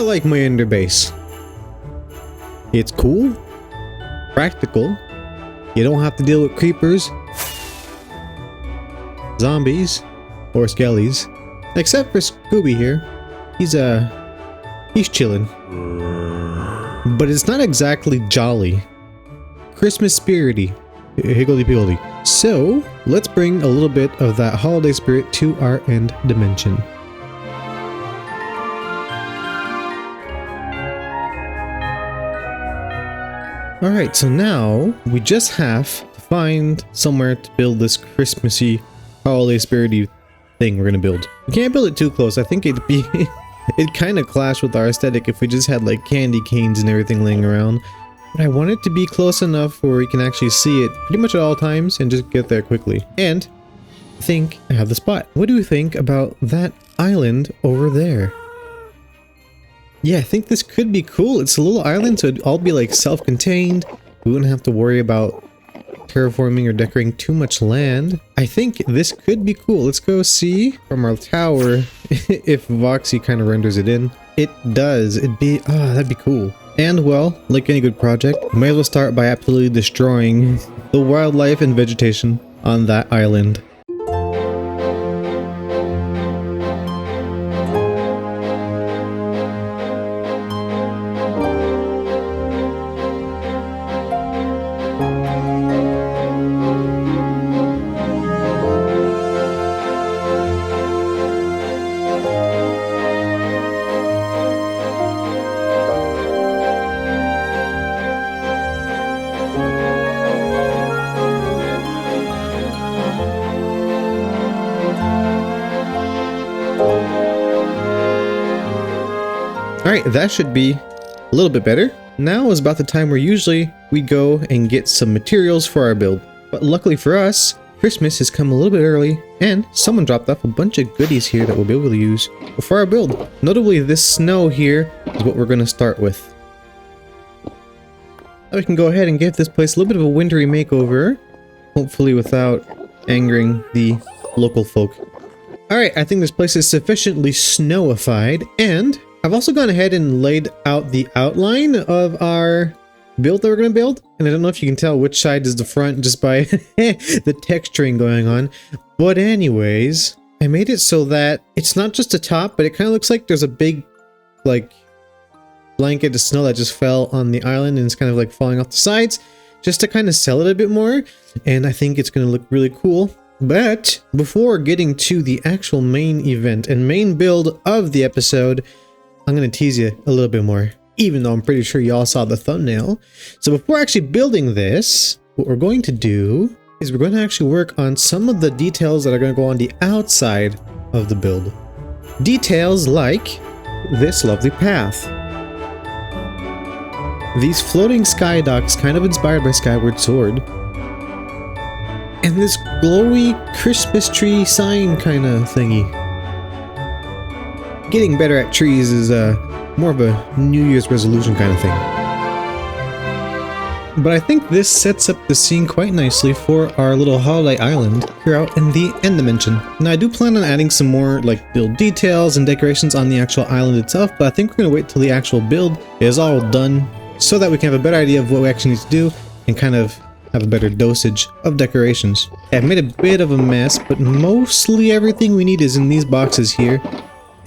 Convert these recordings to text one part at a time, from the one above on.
like my ender base. It's cool, practical. You don't have to deal with creepers, zombies, or skellies. Except for Scooby here. He's chilling. But it's not exactly jolly. Christmas spirity. Higgledy-piggledy. So, let's bring a little bit of that holiday spirit to our end dimension. Alright, so now we just have to find somewhere to build this Christmassy holiday spirity thing we're gonna build. We can't build it too close. I think it'd kind of clash with our aesthetic if we just had like candy canes and everything laying around. But I want it to be close enough where we can actually see it pretty much at all times and just get there quickly. And I think I have the spot. What do you think about that island over there? Yeah, I think this could be cool. It's a little island, so it'd all be like self-contained. We wouldn't have to worry about terraforming or decorating too much land. I think this could be cool. Let's go see from our tower if Voxy kind of renders it in. It does. That'd be cool. And well, like any good project, we may as well start by absolutely destroying the wildlife and vegetation on that island. Alright, that should be a little bit better. Now is about the time where usually we go and get some materials for our build. But luckily for us, Christmas has come a little bit early, and someone dropped off a bunch of goodies here that we'll be able to use for our build. Notably, this snow here is what we're going to start with. Now we can go ahead and give this place a little bit of a wintry makeover, hopefully without angering the local folk. Alright, I think this place is sufficiently snowified, and I've also gone ahead and laid out the outline of our build that we're going to build. And I don't know if you can tell which side is the front just by the texturing going on. But anyways, I made it so that it's not just a top, but it kind of looks like there's a big, like, blanket of snow that just fell on the island and it's kind of like falling off the sides, just to kind of sell it a bit more. And I think it's going to look really cool. But before getting to the actual main event and main build of the episode, I'm going to tease you a little bit more, even though I'm pretty sure y'all saw the thumbnail. So before actually building this, what we're going to do is we're going to actually work on some of the details that are going to go on the outside of the build. Details like this lovely path. These floating sky docks kind of inspired by Skyward Sword. And this glowy Christmas tree sign kind of thingy. Getting better at trees is more of a New Year's resolution kind of thing. But I think this sets up the scene quite nicely for our little holiday island here out in the end dimension. Now I do plan on adding some more like build details and decorations on the actual island itself, but I think we're going to wait till the actual build is all done so that we can have a better idea of what we actually need to do and kind of have a better dosage of decorations. I've made a bit of a mess, but mostly everything we need is in these boxes here.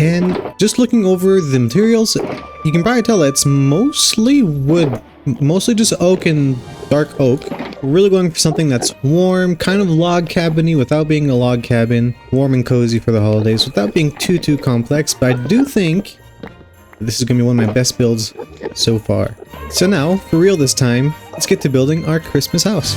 And just looking over the materials, you can probably tell that it's mostly wood, mostly just oak and dark oak. We're really going for something that's warm, kind of log cabin-y without being a log cabin, warm and cozy for the holidays without being too complex, but I do think this is going to be one of my best builds so far. So now, for real this time, let's get to building our Christmas house.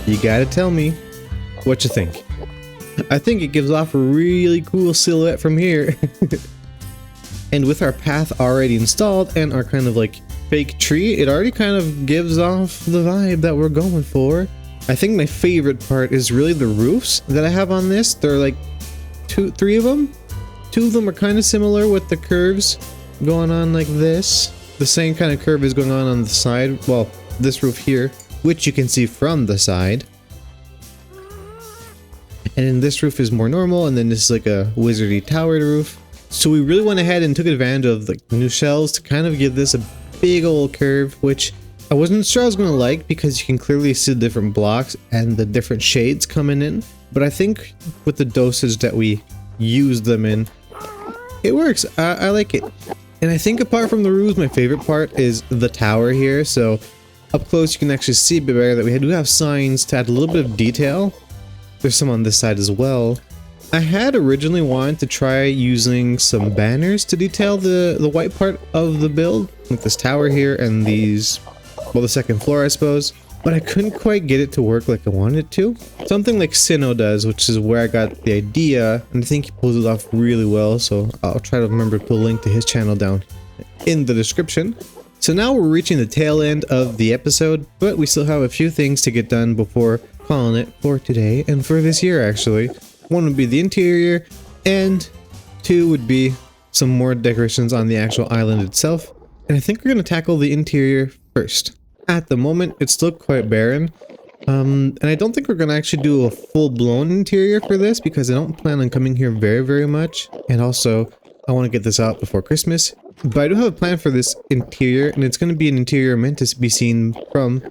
You gotta tell me what you think. I think it gives off a really cool silhouette from here. And with our path already installed and our kind of like fake tree, it already kind of gives off the vibe that we're going for. I think my favorite part is really the roofs that I have on this. There are like three of them. Two of them are kind of similar with the curves going on like this. The same kind of curve is going on the side. Well, this roof here, which you can see from the side. And then this roof is more normal, and then this is like a wizardy towered roof. So we really went ahead and took advantage of the new shells to kind of give this a big old curve, which I wasn't sure I was going to like because you can clearly see the different blocks and the different shades coming in. But I think with the dosage that we use them in, it works. I like it. And I think apart from the roofs, my favorite part is the tower here. So up close you can actually see a bit better that we do have signs to add a little bit of detail. There's some on this side as well. I had originally wanted to try using some banners to detail the white part of the build, like this tower here and these, well, the second floor I suppose, but I couldn't quite get it to work like I wanted it to. Something like Sinnoh does, which is where I got the idea, and I think he pulls it off really well, so I'll try to remember to put a link to his channel down in the description. So now we're reaching the tail end of the episode, but we still have a few things to get done before calling it for today and for this year actually. One would be the interior, and two would be some more decorations on the actual island itself. And I think we're going to tackle the interior first. At the moment, it's still quite barren. And I don't think we're going to actually do a full-blown interior for this because I don't plan on coming here very much. And also, I want to get this out before Christmas. But I do have a plan for this interior, and it's going to be an interior meant to be seen from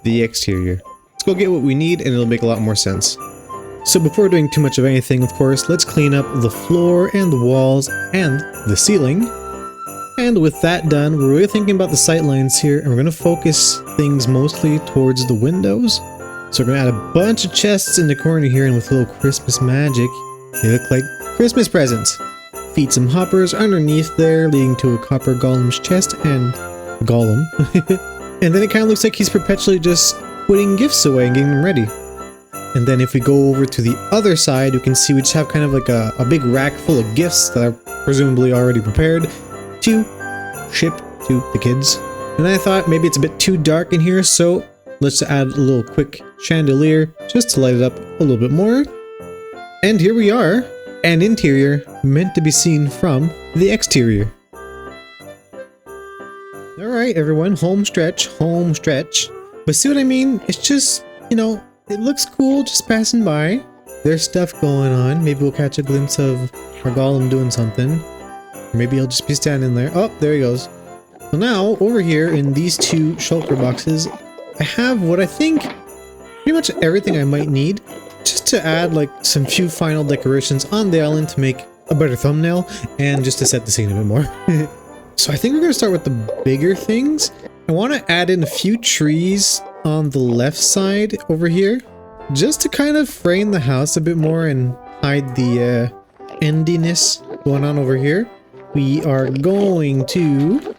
the exterior. Let's go get what we need, and it'll make a lot more sense. So before doing too much of anything, of course, let's clean up the floor and the walls and the ceiling. And with that done, we're really thinking about the sight lines here, and we're going to focus things mostly towards the windows. So we're going to add a bunch of chests in the corner here, and with a little Christmas magic, they look like Christmas presents. Feed some hoppers underneath there, leading to a copper golem's chest and golem. And then it kind of looks like he's perpetually just putting gifts away and getting them ready. And then if we go over to the other side, you can see we just have kind of like a big rack full of gifts that are presumably already prepared to ship to the kids. And I thought maybe it's a bit too dark in here, so let's add a little quick chandelier just to light it up a little bit more. And here we are, an interior meant to be seen from the exterior. Alright everyone, home stretch. But see what I mean? It's just, you know, it looks cool just passing by. There's stuff going on. Maybe we'll catch a glimpse of our golem doing something. Or maybe he'll just be standing there. Oh, there he goes. So now, over here in these two shulker boxes, I have what I think pretty much everything I might need just to add like some few final decorations on the island to make a better thumbnail and just to set the scene a bit more. So I think we're going to start with the bigger things. I want to add in a few trees on the left side over here just to kind of frame the house a bit more and hide the endiness going on over here. We are going to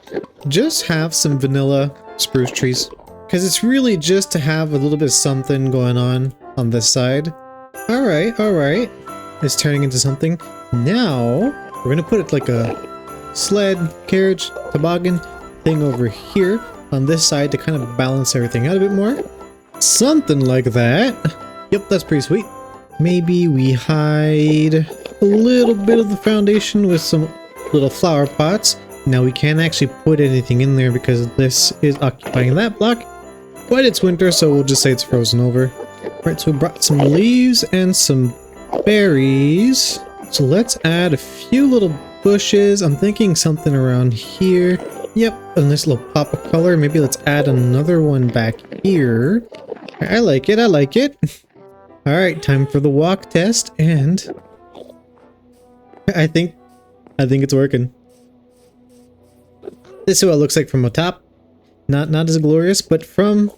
just have some vanilla spruce trees because it's really just to have a little bit of something going on this side. All right, it's turning into something. Now we're gonna put it like a sled, carriage, toboggan thing over here on this side to kind of balance everything out a bit more. Something like that. Yep, that's pretty sweet. Maybe we hide a little bit of the foundation with some little flower pots. Now we can't actually put anything in there because this is occupying that block. But it's winter, so we'll just say it's frozen over. Alright, so we brought some leaves and some berries. So let's add a few little bushes. I'm thinking something around here. Yep, a nice little pop of color. Maybe let's add another one back here. I like it. Alright, time for the walk test, and I think it's working. This is what it looks like from the top. Not as glorious, but from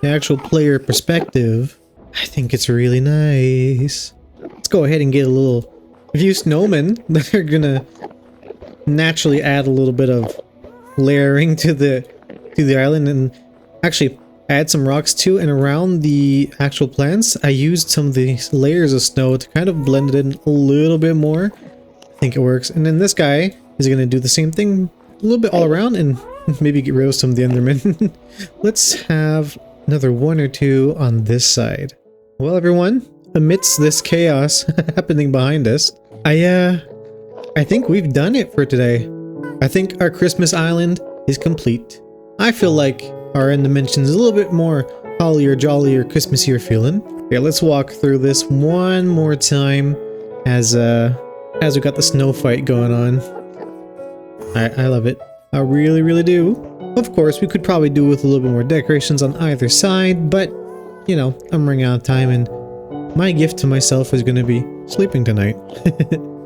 the actual player perspective, I think it's really nice. Let's go ahead and get a few snowmen that are gonna naturally add a little bit of layering to the island, and actually I add some rocks too, and around the actual plants, I used some of these layers of snow to kind of blend it in a little bit more. I think it works. And then this guy is going to do the same thing a little bit all around and maybe get rid of some of the Endermen. Let's have another one or two on this side. Well, everyone, amidst this chaos happening behind us, I think we've done it for today. I think our Christmas island is complete. I feel like our end dimension's a little bit more hollier, jollier, Christmassier feeling. Okay, let's walk through this one more time as we got the snow fight going on. I love it. I really, really do. Of course, we could probably do with a little bit more decorations on either side, but, you know, I'm running out of time, and my gift to myself is going to be sleeping tonight.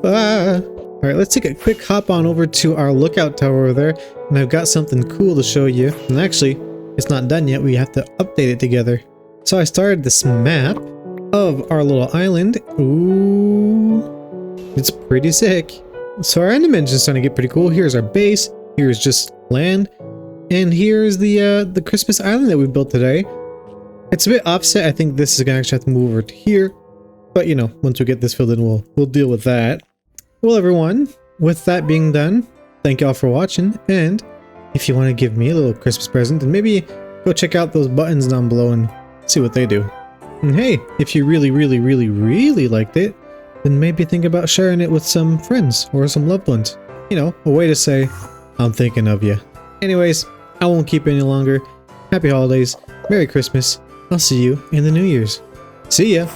Alright, let's take a quick hop on over to our lookout tower over there, and I've got something cool to show you. And actually, it's not done yet, we have to update it together. So I started this map of our little island. Ooh, it's pretty sick. So our end dimension is starting to get pretty cool. Here's our base, here's just land, and here's the Christmas island that we built today. It's a bit offset. I think this is gonna actually have to move over to here, but you know, once we get this filled in, we'll deal with that. Well, everyone, with that being done, thank y'all for watching, and if you want to give me a little Christmas present, then maybe go check out those buttons down below and see what they do. And hey, if you really, really, really, really liked it, then maybe think about sharing it with some friends or some loved ones. You know, a way to say, I'm thinking of you. Anyways, I won't keep any longer. Happy holidays, Merry Christmas. I'll see you in the New Year's. See ya!